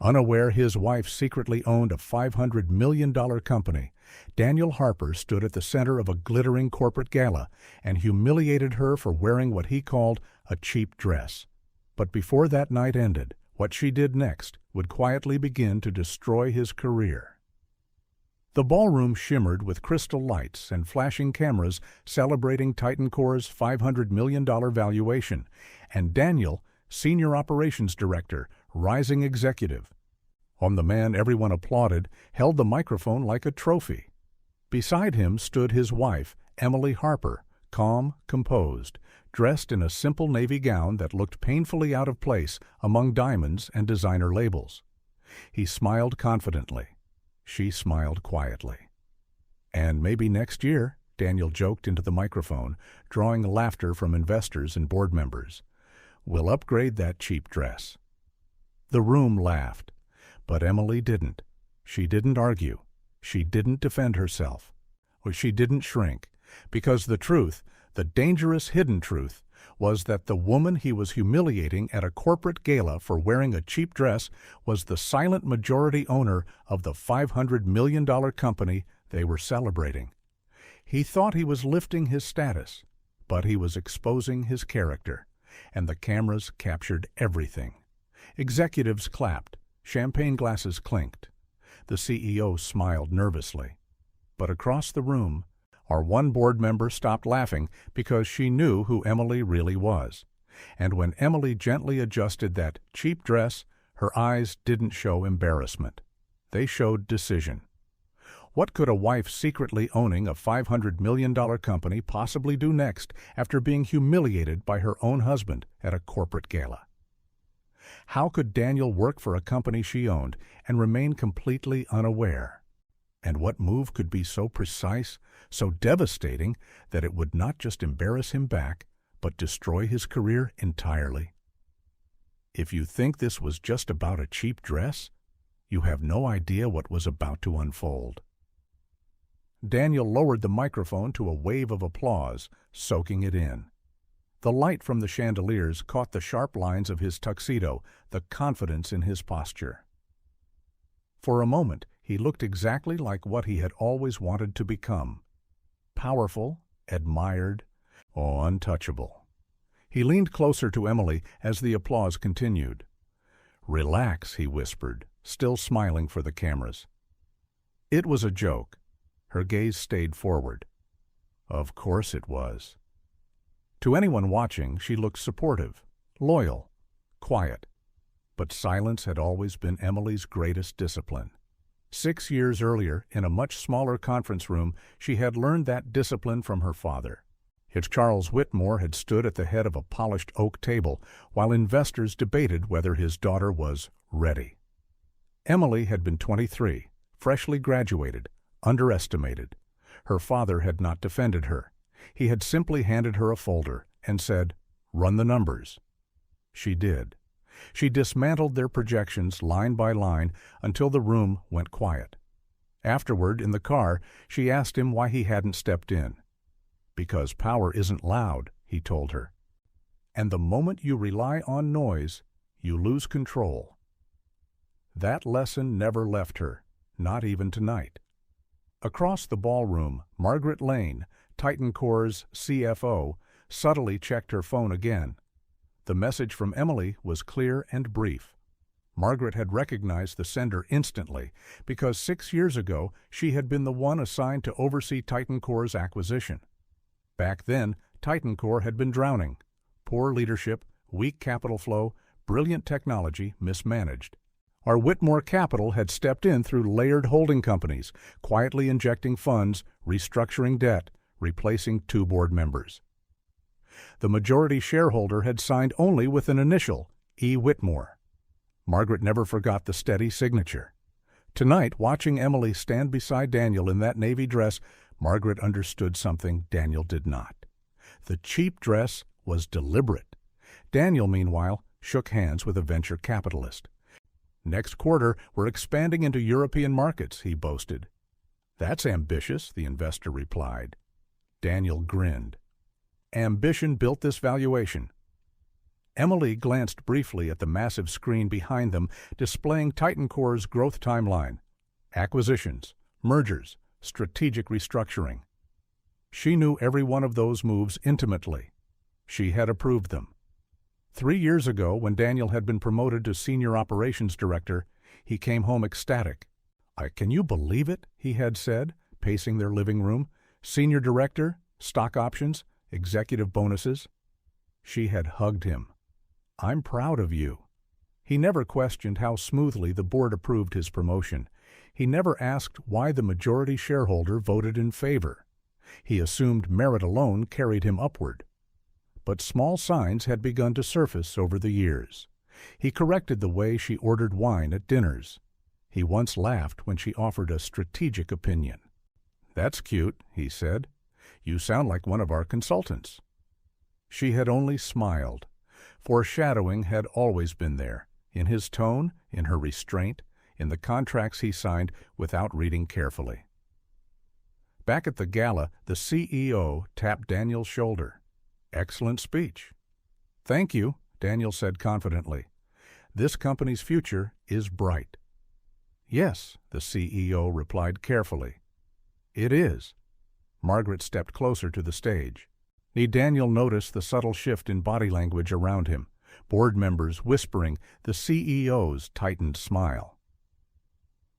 Unaware his wife secretly owned a $500 million company, Daniel Harper stood at the center of a glittering corporate gala and humiliated her for wearing what he called a cheap dress. But before that night ended, what she did next would quietly begin to destroy his career. The ballroom shimmered with crystal lights and flashing cameras celebrating TitanCore's $500 million valuation, and Daniel, Senior Operations Director, rising executive. The man everyone applauded held the microphone like a trophy. Beside him stood his wife, Emily Harper, calm, composed, dressed in a simple navy gown that looked painfully out of place among diamonds and designer labels. He smiled confidently. She smiled quietly. "And maybe next year," Daniel joked into the microphone, drawing laughter from investors and board members, "we'll upgrade that cheap dress." The room laughed, but Emily didn't. She didn't argue. She didn't defend herself. Or she didn't shrink, because the truth, the dangerous hidden truth, was that the woman he was humiliating at a corporate gala for wearing a cheap dress was the silent majority owner of the $500 million company they were celebrating. He thought he was lifting his status, but he was exposing his character, and the cameras captured everything. Executives clapped, champagne glasses clinked. The CEO smiled nervously. But across the room, our one board member stopped laughing because she knew who Emily really was. And when Emily gently adjusted that cheap dress, her eyes didn't show embarrassment. They showed decision. What could a wife secretly owning a $500 million company possibly do next after being humiliated by her own husband at a corporate gala? How could Daniel work for a company she owned and remain completely unaware? And what move could be so precise, so devastating, that it would not just embarrass him back, but destroy his career entirely? If you think this was just about a cheap dress, you have no idea what was about to unfold. Daniel lowered the microphone to a wave of applause, soaking it in. The light from the chandeliers caught the sharp lines of his tuxedo, the confidence in his posture. For a moment, he looked exactly like what he had always wanted to become. Powerful, admired, untouchable. He leaned closer to Emily as the applause continued. "Relax," he whispered, still smiling for the cameras. It was a joke. Her gaze stayed forward. Of course it was. To anyone watching, she looked supportive, loyal, quiet. But silence had always been Emily's greatest discipline. 6 years earlier, in a much smaller conference room, she had learned that discipline from her father. Charles Whitmore had stood at the head of a polished oak table while investors debated whether his daughter was ready. Emily had been 23, freshly graduated, underestimated. Her father had not defended her. He had simply handed her a folder and said, "Run the numbers." She did. She dismantled their projections line by line until the room went quiet. Afterward, in the car, she asked him why he hadn't stepped in. "Because power isn't loud," he told her. "And the moment you rely on noise, you lose control." That lesson never left her, not even tonight. Across the ballroom, Margaret Lane, TitanCore's CFO, subtly checked her phone again. The message from Emily was clear and brief. Margaret had recognized the sender instantly because 6 years ago she had been the one assigned to oversee TitanCore's acquisition. Back then, TitanCore had been drowning. Poor leadership, weak capital flow, brilliant technology mismanaged. Our Whitmore Capital had stepped in through layered holding companies, quietly injecting funds, restructuring debt, replacing 2 board members. The majority shareholder had signed only with an initial, E. Whitmore. Margaret never forgot the steady signature. Tonight, watching Emily stand beside Daniel in that navy dress, Margaret understood something Daniel did not. The cheap dress was deliberate. Daniel, meanwhile, shook hands with a venture capitalist. "Next quarter, we're expanding into European markets," he boasted. "That's ambitious," the investor replied. Daniel grinned. "Ambition built this valuation." Emily glanced briefly at the massive screen behind them, displaying TitanCore's growth timeline: acquisitions, mergers, strategic restructuring. She knew every one of those moves intimately. She had approved them. 3 years ago, when Daniel had been promoted to Senior Operations Director, he came home ecstatic. "Can you believe it?" he had said, pacing their living room. "Senior Director, stock options, executive bonuses." She had hugged him. "I'm proud of you." He never questioned how smoothly the board approved his promotion. He never asked why the majority shareholder voted in favor. He assumed merit alone carried him upward. But small signs had begun to surface over the years. He corrected the way she ordered wine at dinners. He once laughed when she offered a strategic opinion. "That's cute," he said. "You sound like one of our consultants." She had only smiled. Foreshadowing had always been there, in his tone, in her restraint, in the contracts he signed without reading carefully. Back at the gala, the CEO tapped Daniel's shoulder. "Excellent speech." "Thank you," Daniel said confidently. "This company's future is bright." "Yes," the CEO replied carefully. "It is." Margaret stepped closer to the stage. Daniel noticed the subtle shift in body language around him, board members whispering, the CEO's tightened smile.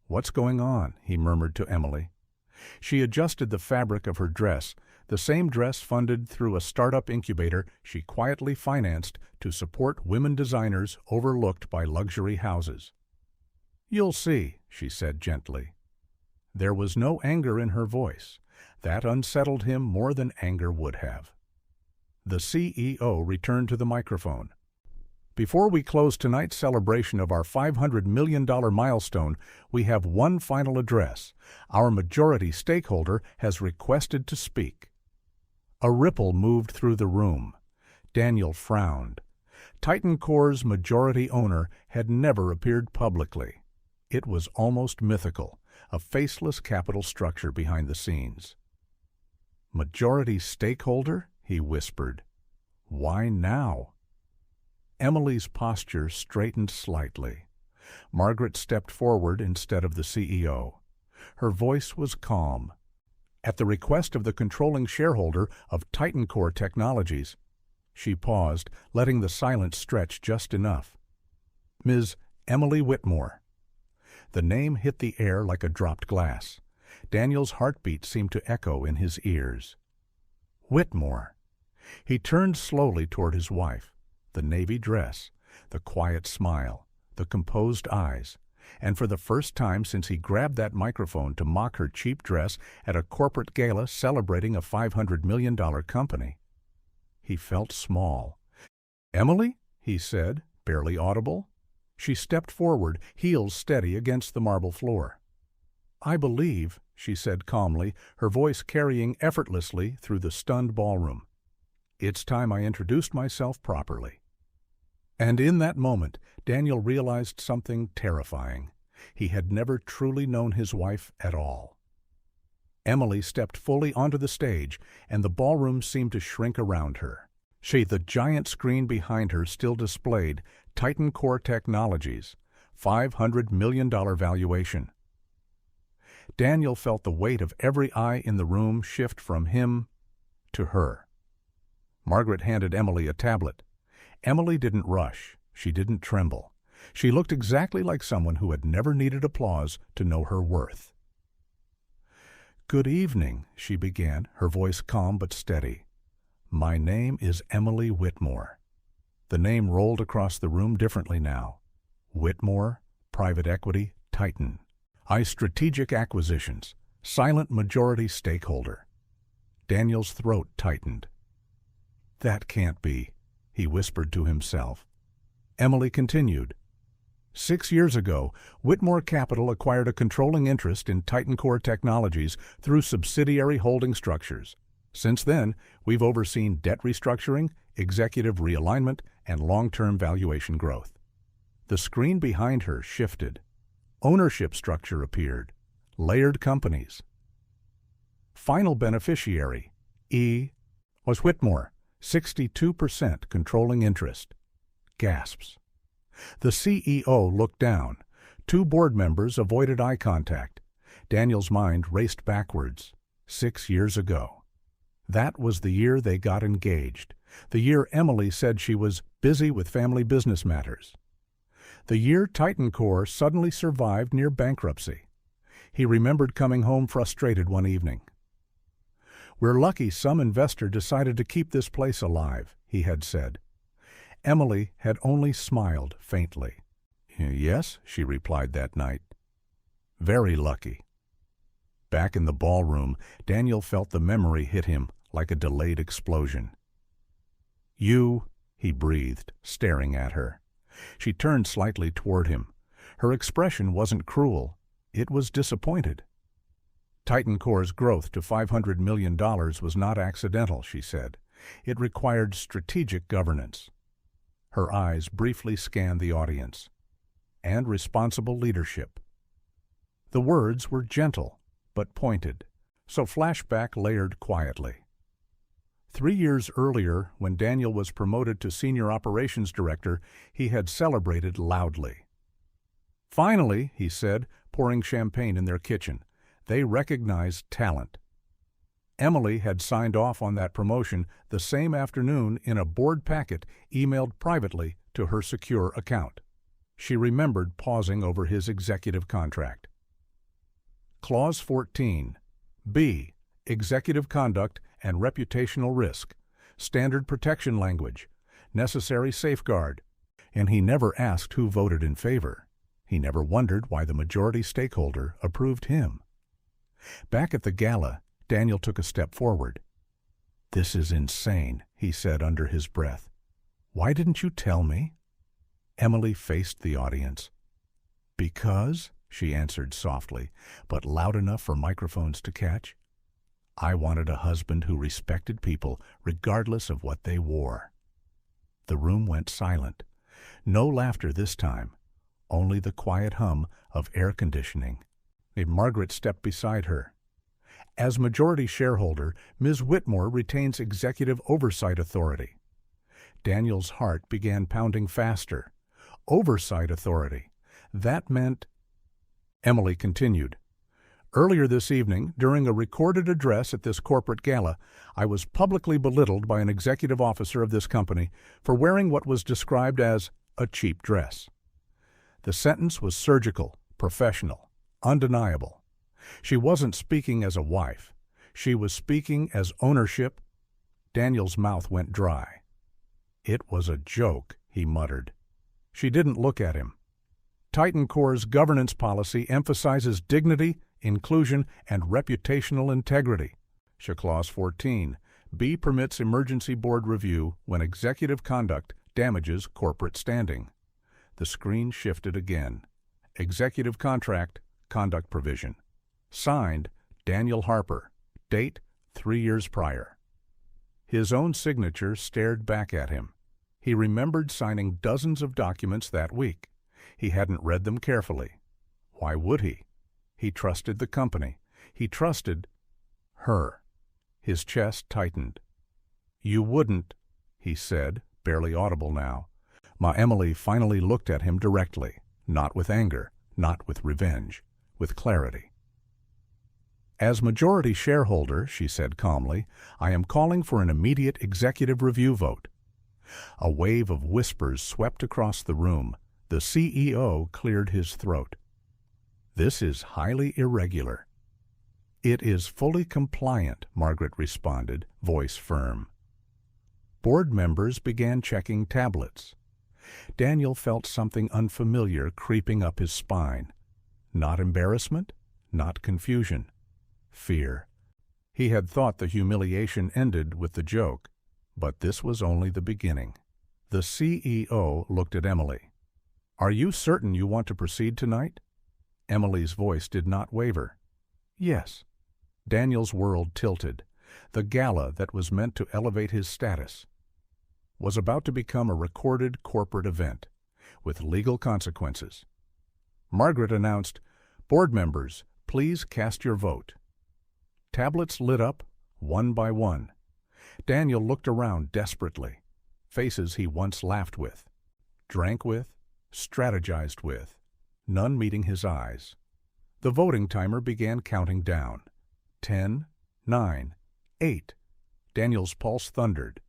"What's going on?" he murmured to Emily. She adjusted the fabric of her dress, the same dress funded through a startup incubator she quietly financed to support women designers overlooked by luxury houses. "You'll see," she said gently. There was no anger in her voice. That unsettled him more than anger would have. The CEO returned to the microphone. "Before we close tonight's celebration of our $500 million milestone, we have one final address. Our majority stakeholder has requested to speak." A ripple moved through the room. Daniel frowned. TitanCore's majority owner had never appeared publicly. It was almost mythical, a faceless capital structure behind the scenes. "Majority stakeholder?" he whispered. "Why now?" Emily's posture straightened slightly. Margaret stepped forward instead of the CEO. Her voice was calm. "At the request of the controlling shareholder of TitanCore Technologies." She paused, letting the silence stretch just enough. "Ms. Emily Whitmore." The name hit the air like a dropped glass. Daniel's heartbeat seemed to echo in his ears. Whitmore. He turned slowly toward his wife. The navy dress, the quiet smile, the composed eyes, and for the first time since he grabbed that microphone to mock her cheap dress at a corporate gala celebrating a $500 million company. He felt small. "Emily?" he said, barely audible. She stepped forward, heels steady against the marble floor. "I believe," she said calmly, her voice carrying effortlessly through the stunned ballroom, "it's time I introduced myself properly." And in that moment, Daniel realized something terrifying. He had never truly known his wife at all. Emily stepped fully onto the stage, and the ballroom seemed to shrink around her. The giant screen behind her still displayed TitanCore Technologies, $500 million valuation. Daniel felt the weight of every eye in the room shift from him to her. Margaret handed Emily a tablet. Emily didn't rush. She didn't tremble. She looked exactly like someone who had never needed applause to know her worth. "Good evening," she began, her voice calm but steady. "My name is Emily Whitmore." The name rolled across the room differently now. Whitmore, private equity, Titan. Strategic acquisitions, silent majority stakeholder. Daniel's throat tightened. "That can't be," he whispered to himself. Emily continued. 6 years ago, Whitmore Capital acquired a controlling interest in TitanCore Technologies through subsidiary holding structures. Since then, we've overseen debt restructuring, executive realignment, and long-term valuation growth. The screen behind her shifted. Ownership structure appeared. Layered companies. Final beneficiary, was Whitmore, 62% controlling interest. gasps. The CEO looked down. 2 board members avoided eye contact. Daniel's mind raced backwards. 6 years ago. That was the year they got engaged. The year Emily said she was busy with family business matters. The year TitanCore suddenly survived near bankruptcy. He remembered coming home frustrated one evening. "We're lucky some investor decided to keep this place alive," he had said. Emily had only smiled faintly. "Yes," she replied that night. "Very lucky." Back in the ballroom, Daniel felt the memory hit him like a delayed explosion. "You," he breathed, staring at her. She turned slightly toward him. Her expression wasn't cruel. It was disappointed. TitanCore's growth to $500 million was not accidental, she said. It required strategic governance. Her eyes briefly scanned the audience. And responsible leadership. The words were gentle, but pointed, so flashback layered quietly. 3 years earlier, when Daniel was promoted to Senior Operations Director, he had celebrated loudly. "Finally," he said, pouring champagne in their kitchen, "they recognized talent." Emily had signed off on that promotion the same afternoon in a board packet emailed privately to her secure account. She remembered pausing over his executive contract. Clause 14. B. Executive conduct and reputational risk. Standard protection language. Necessary safeguard. And he never asked who voted in favor. He never wondered why the majority stakeholder approved him. Back at the gala, Daniel took a step forward. "This is insane," he said under his breath. "Why didn't you tell me?" Emily faced the audience. "Because," she answered softly, but loud enough for microphones to catch, "I wanted a husband who respected people regardless of what they wore." The room went silent. No laughter this time, only the quiet hum of air conditioning. Margaret stepped beside her. As majority shareholder, Ms. Whitmore retains executive oversight authority. Daniel's heart began pounding faster. Oversight authority. That meant... Emily continued. "Earlier this evening, during a recorded address at this corporate gala, I was publicly belittled by an executive officer of this company for wearing what was described as a cheap dress. The sentence was surgical, professional, undeniable. She wasn't speaking as a wife. She was speaking as ownership." Daniel's mouth went dry. "It was a joke," he muttered. She didn't look at him. TitanCore's governance policy emphasizes dignity, inclusion, and reputational integrity. Clause 14. B permits emergency board review when executive conduct damages corporate standing. The screen shifted again. Executive contract, conduct provision. Signed, Daniel Harper. Date, 3 years prior. His own signature stared back at him. He remembered signing dozens of documents that week. He hadn't read them carefully. Why would he? He trusted the company. He trusted her. His chest tightened. "You wouldn't," he said, barely audible now. Ma Emily finally looked at him directly, not with anger, not with revenge, with clarity. "As majority shareholder," she said calmly, "I am calling for an immediate executive review vote." A wave of whispers swept across the room. The CEO cleared his throat. "This is highly irregular." "It is fully compliant," Margaret responded, voice firm. Board members began checking tablets. Daniel felt something unfamiliar creeping up his spine. Not embarrassment, not confusion. Fear. He had thought the humiliation ended with the joke, but this was only the beginning. The CEO looked at Emily. "Are you certain you want to proceed tonight?" Emily's voice did not waver. "Yes." Daniel's world tilted. The gala that was meant to elevate his status was about to become a recorded corporate event, with legal consequences. Margaret announced, "Board members, please cast your vote." Tablets lit up, one by one. Daniel looked around desperately. Faces he once laughed with. drank with, strategized with, none meeting his eyes. The voting timer began counting down. 10, 9, 8. Daniel's pulse thundered.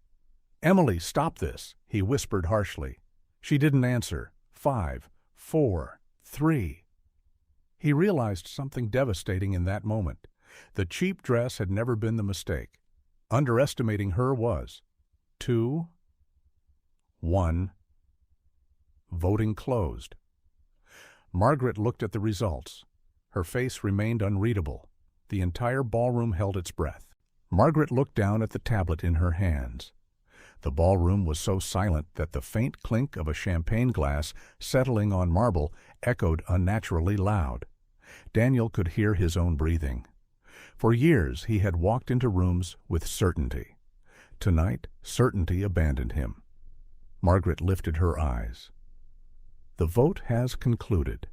"Emily, stop this," he whispered harshly. She didn't answer. 5, 4, 3. He realized something devastating in that moment. The cheap dress had never been the mistake. Underestimating her was. 2, 1. Voting closed. Margaret looked at the results. Her face remained unreadable. The entire ballroom held its breath. Margaret looked down at the tablet in her hands. The ballroom was so silent that the faint clink of a champagne glass settling on marble echoed unnaturally loud. Daniel could hear his own breathing. For years he had walked into rooms with certainty. Tonight, certainty abandoned him. Margaret lifted her eyes. "The vote has concluded."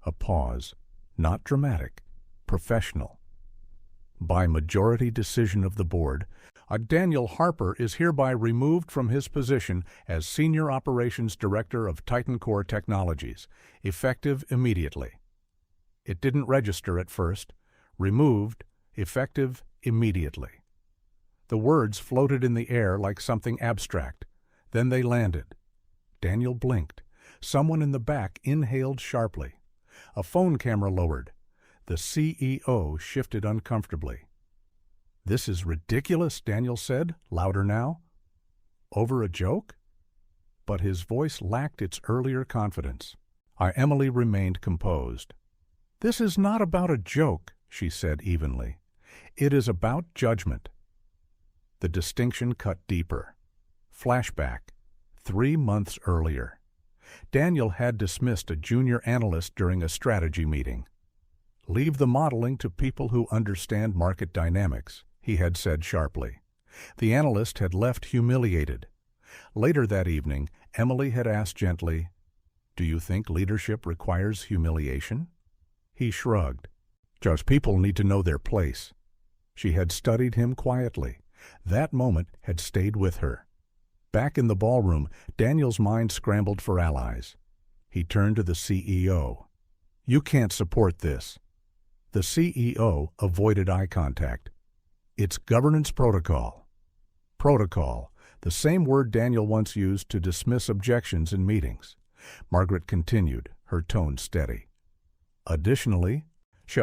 A pause, not dramatic, professional. "By majority decision of the board, Daniel Harper is hereby removed from his position as Senior Operations Director of TitanCore Technologies, effective immediately." It didn't register at first. Removed, effective immediately. The words floated in the air like something abstract. Then they landed. Daniel blinked. Someone in the back inhaled sharply. A phone camera lowered. The CEO shifted uncomfortably. "This is ridiculous," Daniel said, louder now. "Over a joke?" But his voice lacked its earlier confidence. Emily remained composed. "This is not about a joke," she said evenly. "It is about judgment." The distinction cut deeper. Flashback. 3 months earlier. Daniel had dismissed a junior analyst during a strategy meeting. "Leave the modeling to people who understand market dynamics," he had said sharply. The analyst had left humiliated. Later that evening, Emily had asked gently, "Do you think leadership requires humiliation?" He shrugged. "Just people need to know their place." She had studied him quietly. That moment had stayed with her. Back in the ballroom, Daniel's mind scrambled for allies. He turned to the CEO. "You can't support this." The CEO avoided eye contact. "It's governance protocol." Protocol, the same word Daniel once used to dismiss objections in meetings. Margaret continued, her tone steady. "Additionally,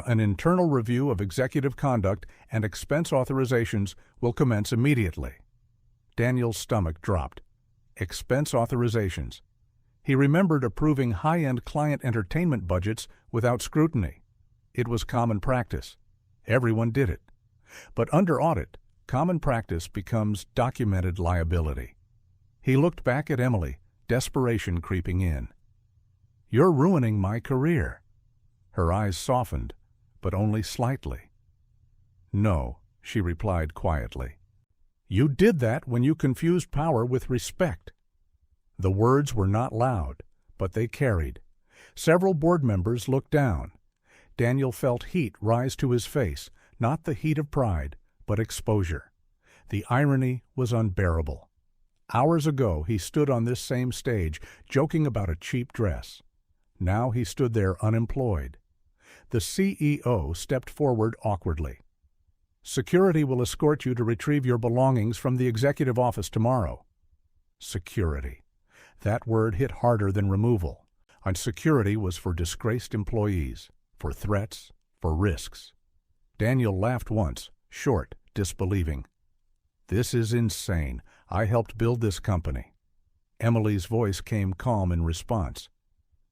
an internal review of executive conduct and expense authorizations will commence immediately." Daniel's stomach dropped. Expense authorizations. He remembered approving high-end client entertainment budgets without scrutiny. It was common practice. Everyone did it. But under audit, common practice becomes documented liability. He looked back at Emily, desperation creeping in. "You're ruining my career." Her eyes softened, but only slightly. "No," she replied quietly. "You did that when you confused power with respect." The words were not loud, but they carried. Several board members looked down. Daniel felt heat rise to his face, not the heat of pride, but exposure. The irony was unbearable. Hours ago he stood on this same stage, joking about a cheap dress. Now he stood there unemployed. The CEO stepped forward awkwardly. "Security will escort you to retrieve your belongings from the executive office tomorrow." Security. That word hit harder than removal. And security was for disgraced employees, for threats, for risks. Daniel laughed once, short, disbelieving. "This is insane. I helped build this company." Emily's voice came calm in response.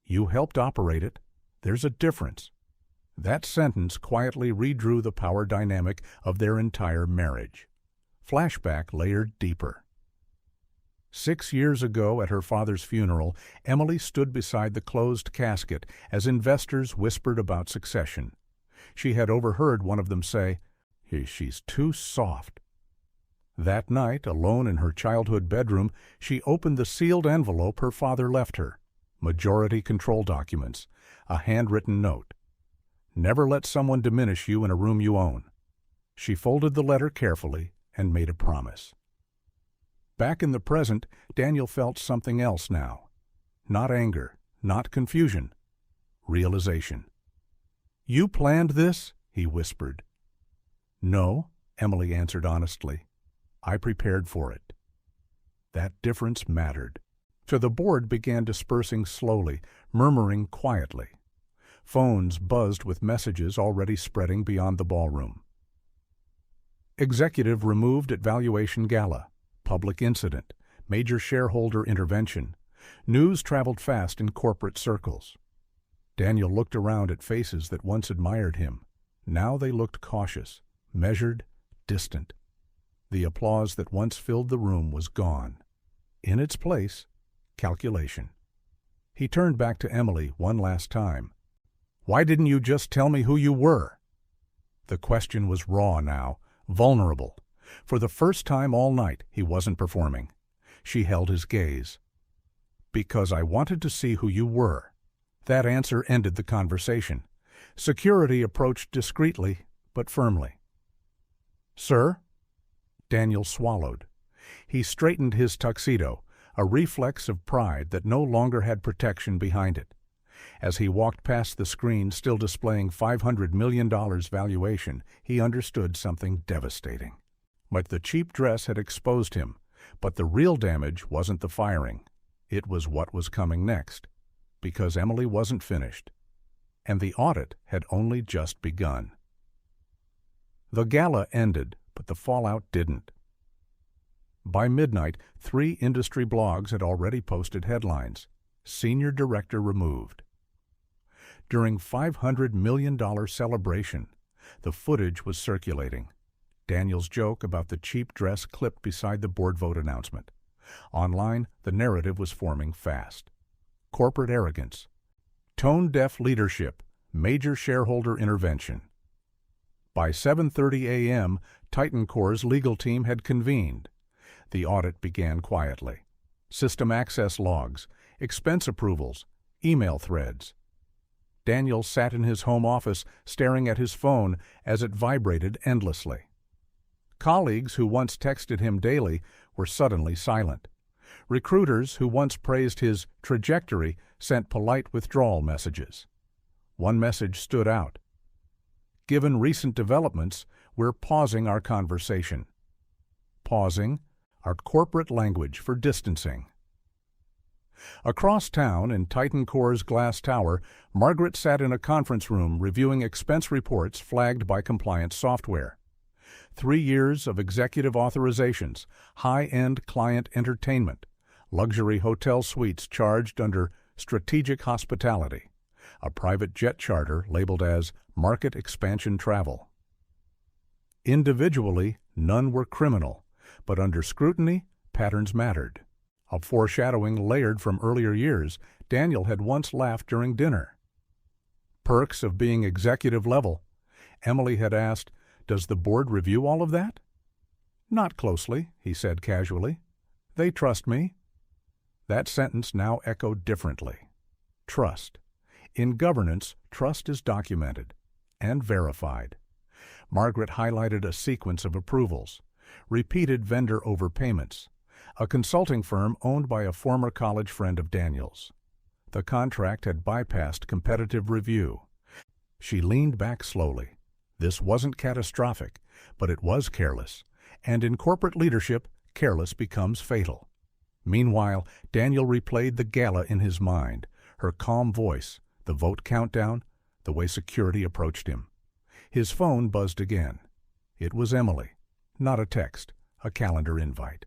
"You helped operate it. There's a difference." That sentence quietly redrew the power dynamic of their entire marriage. Flashback layered deeper. 6 years ago at her father's funeral, Emily stood beside the closed casket as investors whispered about succession. She had overheard one of them say, "She's too soft." That night, alone in her childhood bedroom, she opened the sealed envelope her father left her. Majority control documents, a handwritten note. "Never let someone diminish you in a room you own." She folded the letter carefully and made a promise. Back in the present, Daniel felt something else now. Not anger, not confusion. Realization. "You planned this?" he whispered. "No," Emily answered honestly. "I prepared for it." That difference mattered. So the board began dispersing slowly, murmuring quietly. Phones buzzed with messages already spreading beyond the ballroom. Executive removed at valuation gala. Public incident. Major shareholder intervention. News traveled fast in corporate circles. Daniel looked around at faces that once admired him. Now they looked cautious, measured, distant. The applause that once filled the room was gone. In its place, calculation. He turned back to Emily one last time. "Why didn't you just tell me who you were?" The question was raw now, vulnerable. For the first time all night, he wasn't performing. She held his gaze. "Because I wanted to see who you were." That answer ended the conversation. Security approached discreetly, but firmly. "Sir?" Daniel swallowed. He straightened his tuxedo, a reflex of pride that no longer had protection behind it. As he walked past the screen still displaying $500 million valuation, he understood something devastating. But the cheap dress had exposed him, but the real damage wasn't the firing. It was what was coming next, because Emily wasn't finished, and the audit had only just begun. The gala ended, but the fallout didn't. By midnight, 3 industry blogs had already posted headlines. Senior Director removed. During $500 million celebration, the footage was circulating. Daniel's joke about the cheap dress clipped beside the board vote announcement. Online, the narrative was forming fast. Corporate arrogance. Tone-deaf leadership. Major shareholder intervention. By 7:30 a.m., TitanCore's legal team had convened. The audit began quietly. System access logs, expense approvals, email threads. Daniel sat in his home office staring at his phone as it vibrated endlessly. Colleagues who once texted him daily were suddenly silent. Recruiters who once praised his trajectory sent polite withdrawal messages. One message stood out. "Given recent developments, we're pausing our conversation." Pausing, our corporate language for distancing. Across town in TitanCore's glass tower, Margaret sat in a conference room reviewing expense reports flagged by compliance software. 3 years of executive authorizations, high-end client entertainment, luxury hotel suites charged under strategic hospitality, a private jet charter labeled as market expansion travel. Individually, none were criminal, but under scrutiny, patterns mattered. A foreshadowing layered from earlier years, Daniel had once laughed during dinner. Perks of being executive level. Emily had asked, "Does the board review all of that?" "Not closely," he said casually. "They trust me." That sentence now echoed differently. Trust. In governance, trust is documented and verified. Margaret highlighted a sequence of approvals. Repeated vendor overpayments. A consulting firm owned by a former college friend of Daniel's. The contract had bypassed competitive review. She leaned back slowly. This wasn't catastrophic, but it was careless. And in corporate leadership, careless becomes fatal. Meanwhile, Daniel replayed the gala in his mind, her calm voice, the vote countdown, the way security approached him. His phone buzzed again. It was Emily. Not a text, a calendar invite.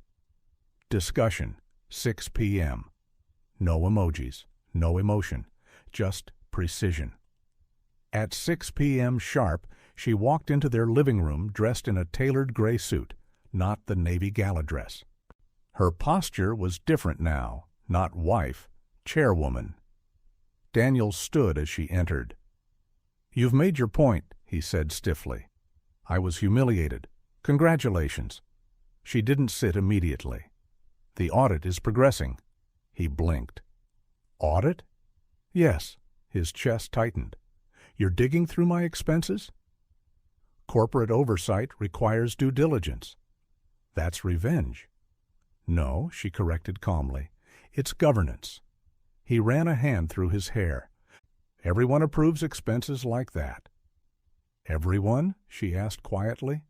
Discussion, 6 p.m. No emojis, no emotion, just precision. At 6 p.m. sharp, she walked into their living room dressed in a tailored gray suit, not the Navy gala dress. Her posture was different now, not wife, chairwoman. Daniel stood as she entered. "You've made your point," he said stiffly. "I was humiliated. Congratulations." She didn't sit immediately. "The audit is progressing." He blinked. "Audit?" "Yes." His chest tightened. "You're digging through my expenses?" "Corporate oversight requires due diligence." "That's revenge." "No," she corrected calmly. "It's governance." He ran a hand through his hair. "Everyone approves expenses like that." "Everyone?" she asked quietly.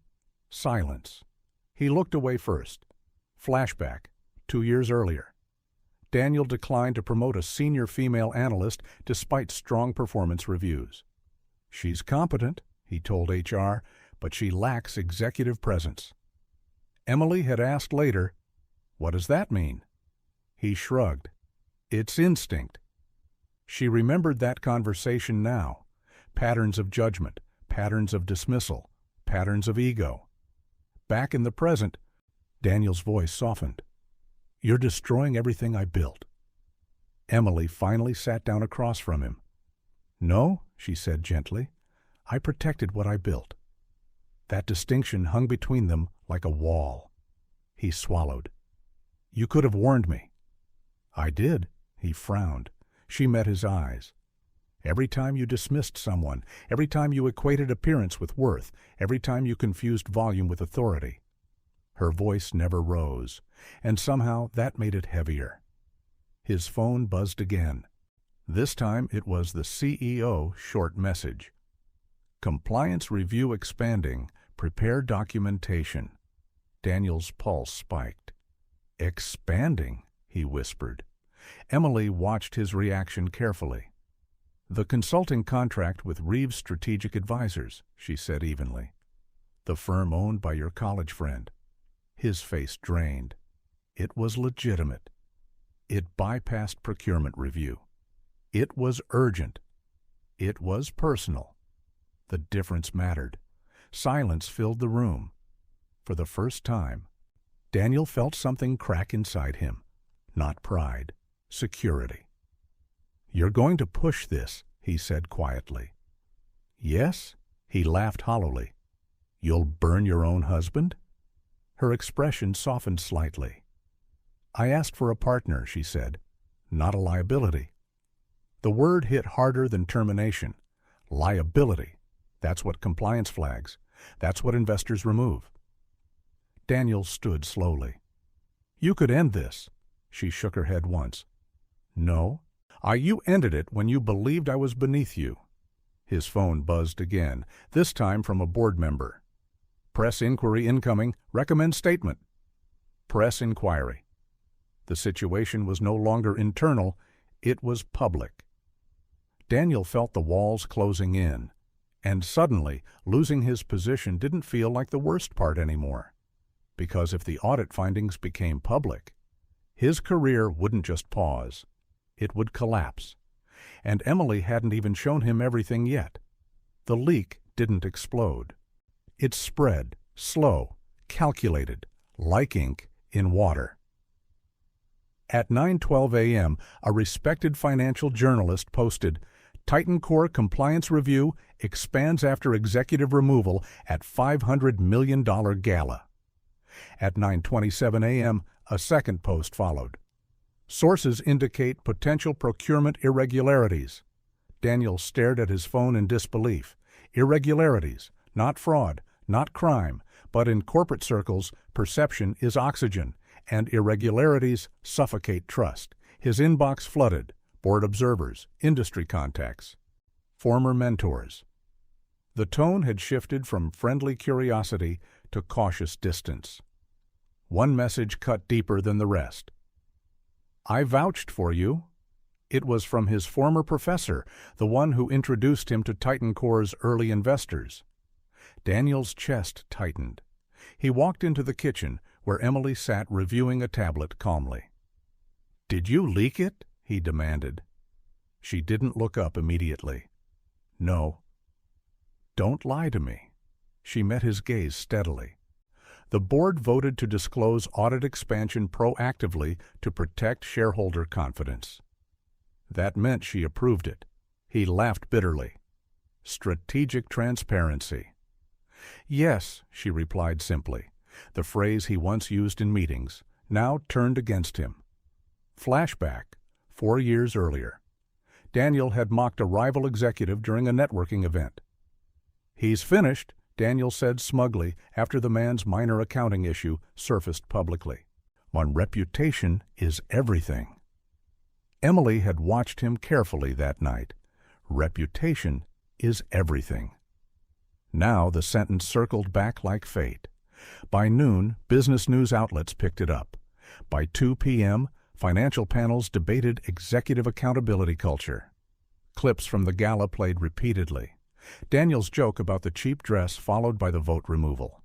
Silence. He looked away first. Flashback, 2 years earlier. Daniel declined to promote a senior female analyst despite strong performance reviews. "She's competent," he told HR, "but she lacks executive presence." Emily had asked later, "What does that mean?" He shrugged. "It's instinct." She remembered that conversation now. Patterns of judgment, patterns of dismissal, patterns of ego. Back in the present, Daniel's voice softened. "You're destroying everything I built." Emily finally sat down across from him. "No," she said gently, "I protected what I built." That distinction hung between them like a wall. He swallowed. "You could have warned me." "I did." He frowned. She met his eyes. "Every time you dismissed someone, every time you equated appearance with worth, every time you confused volume with authority." Her voice never rose, and somehow that made it heavier. His phone buzzed again. This time it was the CEO short message. "Compliance review expanding. Prepare documentation." Daniel's pulse spiked. "Expanding," he whispered. Emily watched his reaction carefully. "The consulting contract with Reeves Strategic Advisors," she said evenly. "The firm owned by your college friend." His face drained. It was legitimate. It bypassed procurement review. It was urgent. It was personal. The difference mattered. Silence filled the room. For the first time, Daniel felt something crack inside him. Not pride, security. "You're going to push this," he said quietly. "Yes?" He laughed hollowly. "You'll burn your own husband?" Her expression softened slightly. "I asked for a partner," she said, "not a liability." The word hit harder than termination. Liability. That's what compliance flags. That's what investors remove. Daniel stood slowly. "You could end this." She shook her head once. "No. You ended it when you believed I was beneath you." His phone buzzed again, this time from a board member. "Press inquiry incoming. Recommend statement." Press inquiry. The situation was no longer internal, it was public. Daniel felt the walls closing in, and suddenly losing his position didn't feel like the worst part anymore. Because if the audit findings became public, his career wouldn't just pause, it would collapse. And Emily hadn't even shown him everything yet. The leak didn't explode. It spread, slow, calculated, like ink in water. At 9:12 a.m., a respected financial journalist posted, "TitanCore compliance review expands after executive removal at $500 million Gala." At 9:27 a.m., a second post followed. "Sources indicate potential procurement irregularities." Daniel stared at his phone in disbelief. Irregularities, not fraud, not crime, but in corporate circles, perception is oxygen, and irregularities suffocate trust. His inbox flooded. Board observers, industry contacts, former mentors. The tone had shifted from friendly curiosity to cautious distance. One message cut deeper than the rest. "I vouched for you." It was from his former professor, the one who introduced him to TitanCore's early investors. Daniel's chest tightened. He walked into the kitchen, where Emily sat reviewing a tablet calmly. "Did you leak it?" he demanded. She didn't look up immediately. "No." "Don't lie to me." She met his gaze steadily. The board voted to disclose audit expansion proactively to protect shareholder confidence. That meant she approved it. He laughed bitterly. Strategic transparency. "Yes," she replied simply, the phrase he once used in meetings, now turned against him. Flashback, 4 years earlier. Daniel had mocked a rival executive during a networking event. "He's finished," Daniel said smugly after the man's minor accounting issue surfaced publicly. "When reputation is everything." Emily had watched him carefully that night. Reputation is everything. Now the sentence circled back like fate. By noon, business news outlets picked it up. By 2 p.m., financial panels debated executive accountability culture. Clips from the Gala played repeatedly. Daniel's joke about the cheap dress followed by the vote removal.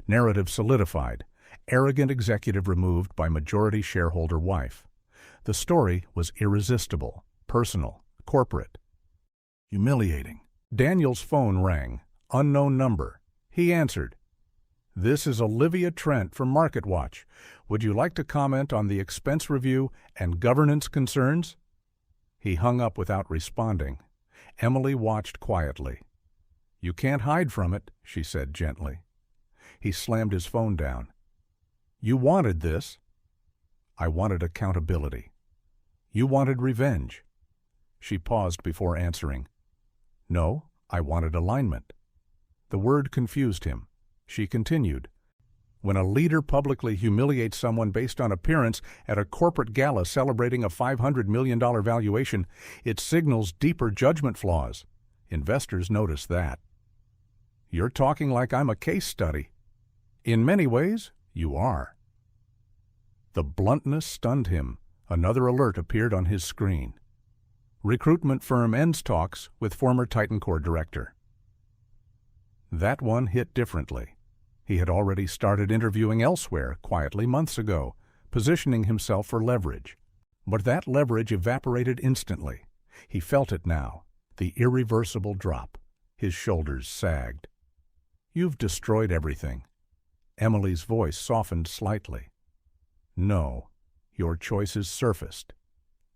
Narrative solidified. Arrogant executive removed by majority shareholder wife. The story was irresistible, personal, corporate. Humiliating. Daniel's phone rang. Unknown number. He answered. "This is Olivia Trent from MarketWatch. Would you like to comment on the expense review and governance concerns?" He hung up without responding. Emily watched quietly. "You can't hide from it," she said gently. He slammed his phone down. "You wanted this." "I wanted accountability." "You wanted revenge." She paused before answering. "No, I wanted alignment." The word confused him. She continued. "When a leader publicly humiliates someone based on appearance at a corporate gala celebrating a $500 million valuation, it signals deeper judgment flaws. Investors notice that." "You're talking like I'm a case study." "In many ways, you are." The bluntness stunned him. Another alert appeared on his screen. Recruitment firm ends talks with former TitanCore director. That one hit differently. He had already started interviewing elsewhere quietly months ago, positioning himself for leverage. But that leverage evaporated instantly. He felt it now, the irreversible drop. His shoulders sagged. "You've destroyed everything." Emily's voice softened slightly. "No, your choices surfaced."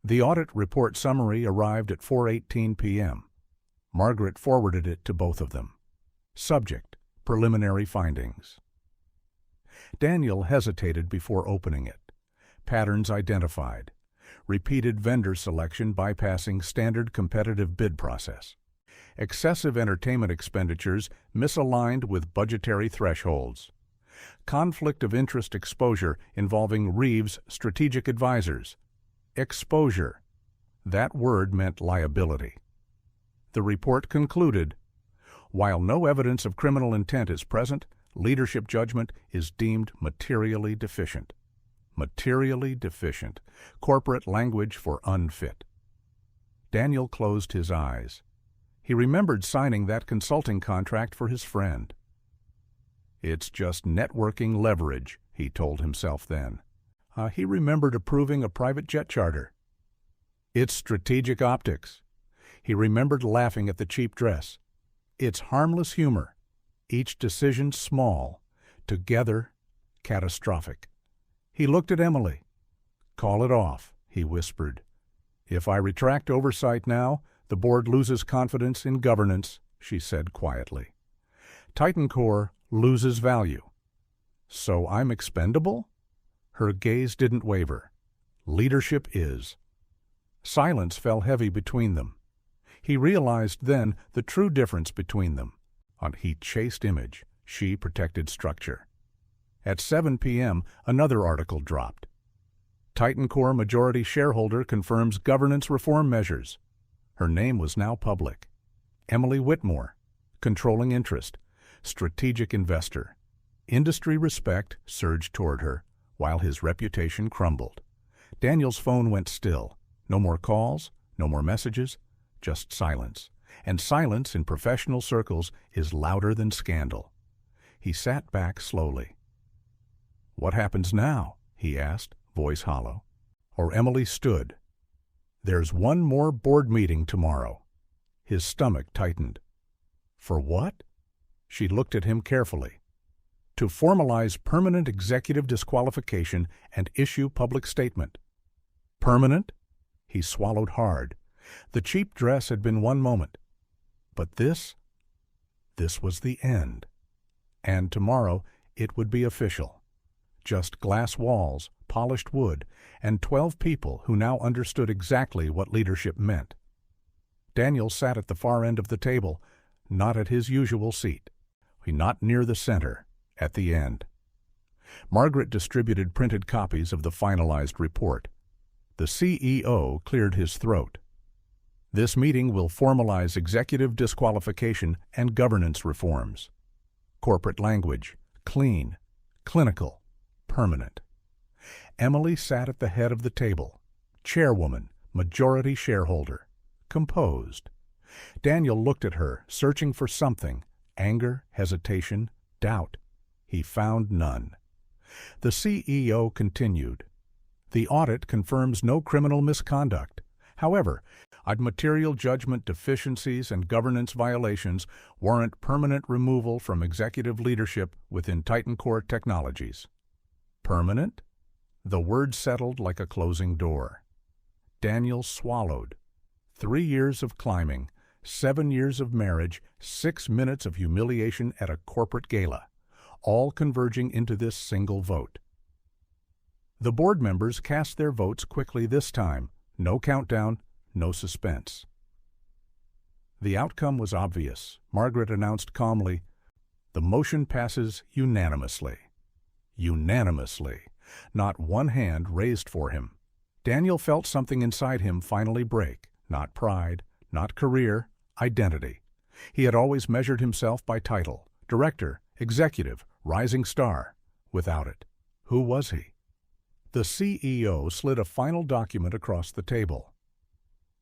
The audit report summary arrived at 4:18 p.m. Margaret forwarded it to both of them. Subject: Preliminary findings. Daniel hesitated before opening it. Patterns identified. Repeated vendor selection bypassing standard competitive bid process. Excessive entertainment expenditures misaligned with budgetary thresholds. Conflict of interest exposure involving Reeves' strategic advisors. Exposure. That word meant liability. The report concluded, while no evidence of criminal intent is present, leadership judgment is deemed materially deficient. Materially deficient. Corporate language for unfit. Daniel closed his eyes. He remembered signing that consulting contract for his friend. "It's just networking leverage," he told himself then. He remembered approving a private jet charter. "It's strategic optics." He remembered laughing at the cheap dress. It's harmless humor. Each decision small, together catastrophic. He looked at Emily. "Call it off," he whispered. "If I retract oversight now, the board loses confidence in governance," she said quietly. "TitanCore loses value." "So I'm expendable?" Her gaze didn't waver. "Leadership is." Silence fell heavy between them. He realized then the true difference between them. He chased image, she protected structure. At 7 p.m., another article dropped. TitanCore majority shareholder confirms governance reform measures. Her name was now public. Emily Whitmore, controlling interest, strategic investor. Industry respect surged toward her, while his reputation crumbled. Daniel's phone went still. No more calls, no more messages, just silence. And silence in professional circles is louder than scandal. He sat back slowly. "What happens now?" he asked, voice hollow. Or Emily stood. "There's one more board meeting tomorrow." His stomach tightened. "For what?" She looked at him carefully. "To formalize permanent executive disqualification and issue public statement." "Permanent?" He swallowed hard. The cheap dress had been one moment. But this was the end. And tomorrow it would be official. Just glass walls, polished wood, and 12 people who now understood exactly what leadership meant. Daniel sat at the far end of the table, not at his usual seat. Not near the center, at the end. Margaret distributed printed copies of the finalized report. The CEO cleared his throat. This meeting will formalize executive disqualification and governance reforms. Corporate language: clean, clinical, permanent. Emily sat at the head of the table. Chairwoman, majority shareholder. Composed. Daniel looked at her, searching for something: anger, hesitation, doubt. He found none. The CEO continued. The audit confirms no criminal misconduct. However, material judgment deficiencies and governance violations warrant permanent removal from executive leadership within TitanCore Technologies. Permanent? The word settled like a closing door. Daniel swallowed. 3 years of climbing, 7 years of marriage, 6 minutes of humiliation at a corporate gala, all converging into this single vote. The board members cast their votes quickly this time. No countdown, no suspense. The outcome was obvious. Margaret announced calmly, "The motion passes unanimously." Unanimously. Not one hand raised for him. Daniel felt something inside him finally break. Not pride, not career, identity. He had always measured himself by title: director, executive, rising star. Without it, who was he? The CEO slid a final document across the table.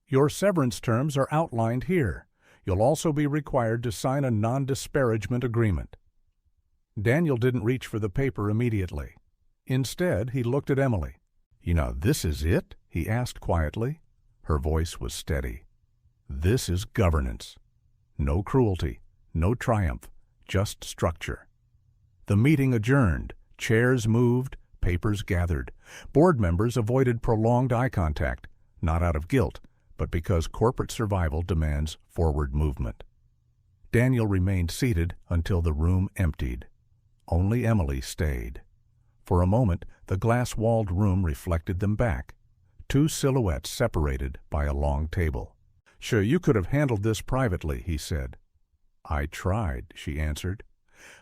"Your severance terms are outlined here. You'll also be required to sign a non-disparagement agreement." Daniel didn't reach for the paper immediately. Instead, he looked at Emily. "You know, this is it?" he asked quietly. Her voice was steady. "This is governance. No cruelty, no triumph, just structure." The meeting adjourned. Chairs moved, papers gathered. Board members avoided prolonged eye contact, not out of guilt, but because corporate survival demands forward movement. Daniel remained seated until the room emptied. Only Emily stayed. For a moment, the glass-walled room reflected them back. 2 silhouettes separated by a long table. "Sure, you could have handled this privately," he said. "I tried," she answered.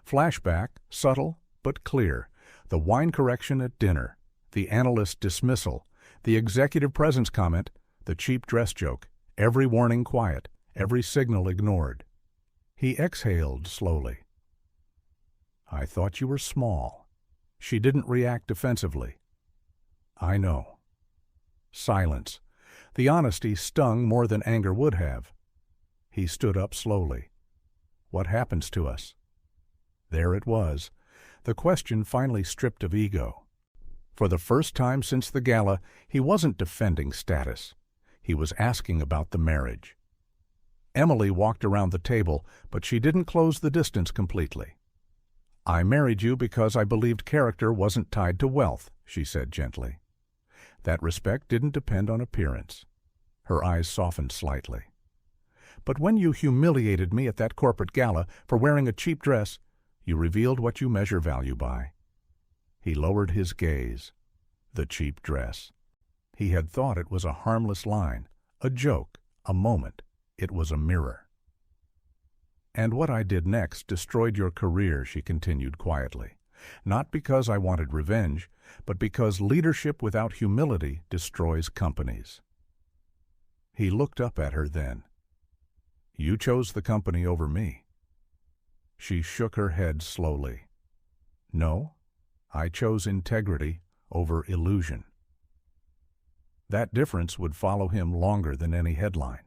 Flashback, subtle but clear. The wine correction at dinner, the analyst dismissal, the executive presence comment, the cheap dress joke, every warning quiet, every signal ignored. He exhaled slowly. "I thought you were small." She didn't react defensively. "I know." Silence. The honesty stung more than anger would have. He stood up slowly. "What happens to us?" There it was. The question finally stripped of ego. For the first time since the gala, he wasn't defending status. He was asking about the marriage. Emily walked around the table, but she didn't close the distance completely. "I married you because I believed character wasn't tied to wealth," she said gently. That respect didn't depend on appearance. Her eyes softened slightly. "But when you humiliated me at that corporate gala for wearing a cheap dress, you revealed what you measure value by." He lowered his gaze. The cheap dress. He had thought it was a harmless line, a joke, a moment. It was a mirror. "And what I did next destroyed your career," she continued quietly. "Not because I wanted revenge, but because leadership without humility destroys companies." He looked up at her then. "You chose the company over me." She shook her head slowly. "No, I chose integrity over illusion." That difference would follow him longer than any headline.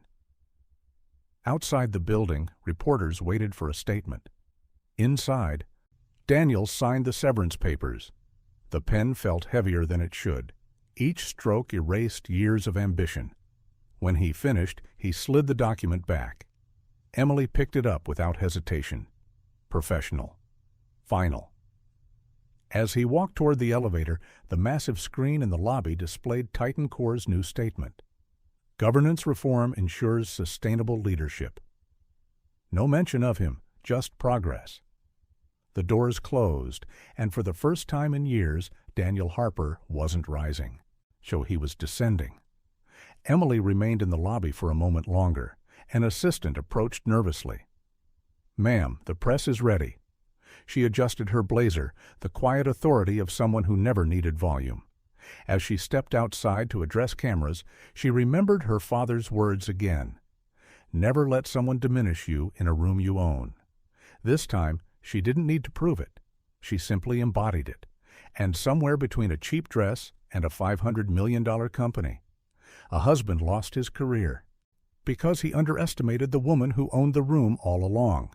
Outside the building, reporters waited for a statement. Inside, Daniel signed the severance papers. The pen felt heavier than it should. Each stroke erased years of ambition. When he finished, he slid the document back. Emily picked it up without hesitation. Professional. Final. As he walked toward the elevator, the massive screen in the lobby displayed TitanCore's new statement. Governance reform ensures sustainable leadership. No mention of him, just progress. The doors closed, and for the first time in years, Daniel Harper wasn't rising. So he was descending. Emily remained in the lobby for a moment longer. An assistant approached nervously. "Ma'am, the press is ready." She adjusted her blazer, the quiet authority of someone who never needed volume. As she stepped outside to address cameras, she remembered her father's words again. Never let someone diminish you in a room you own. This time, she didn't need to prove it. She simply embodied it. And somewhere between a cheap dress and a $500 million company, a husband lost his career because he underestimated the woman who owned the room all along.